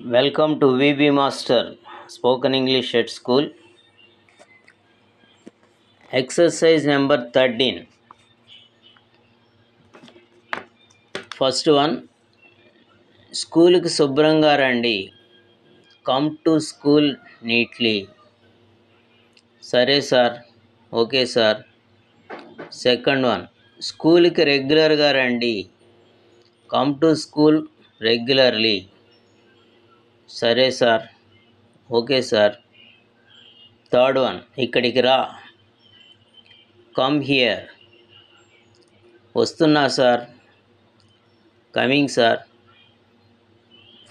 Welcome to VB Master Spoken English at School. Exercise number 13. First one, school కి శుభ్రంగా రండి. Come to school neatly. సరే sir. Okay sir. Second one, స్కూల్కి రెగ్యులర్గా రండి. Come to school regularly. సరే sir. Okay sir. Third one, ఇక్కడికి రా. Come here. వస్తున్నా sir. Coming sir.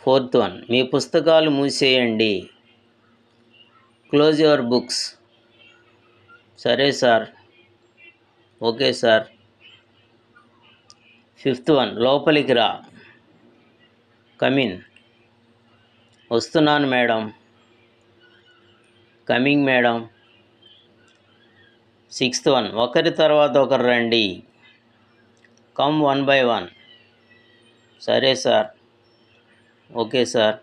Fourth one, మీ పుస్తకాలు మూసేయండి. Close your books. సరే sir. Okay sir. Fifth one, లోపలికి రా. కమిన్. వస్తున్నాను madam. Coming madam. Sixth one, ఒకరి తర్వాత ఒకరు రండి. Come one by one. సరే సార్. Okay sir.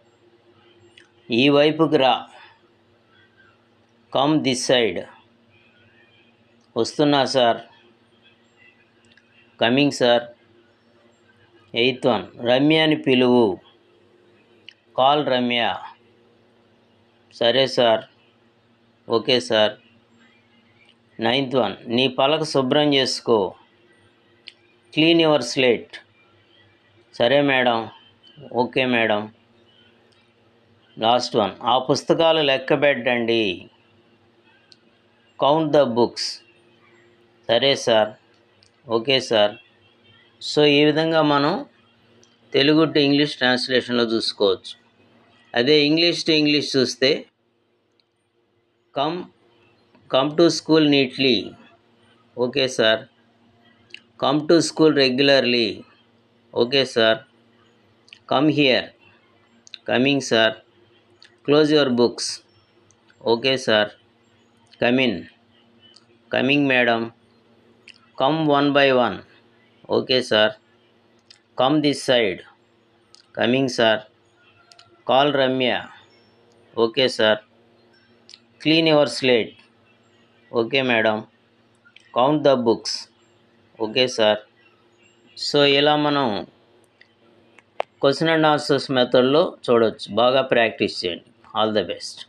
ఈ వైపుకి రా. Come this side. వస్తున్నా sir. Coming sir. Eighth one, రమ్యని పిలువు. కాల్ రమ్య. సరే sir. Okay sir. Ninth one, నీ పలక శుభ్రం చేసుకో. Clean your slate. సరే madam. Okay madam. Last one, ఆ పుస్తకాలు లెక్క పెట్టండి. Count the books. సరే సార్. Okay sir. సో ఈ విధంగా మనం తెలుగు టు ఇంగ్లీష్ ట్రాన్స్లేషన్లో చూసుకోవచ్చు. అదే ఇంగ్లీష్ టు ఇంగ్లీష్ చూస్తే come to school neatly. Okay sir. Come to school regularly. Okay sir. Come here. Coming sir. Close your books. Okay sir. Come in. Coming madam. Come one by one. Okay sir. Come this side. Coming sir. Call Ramya. Okay sir. Clean your slate. Okay madam. Count the books. Okay sir. So ఇలా మనం question and answers మెథడ్లో చూడవచ్చు. బాగా practice చేయండి. All the best.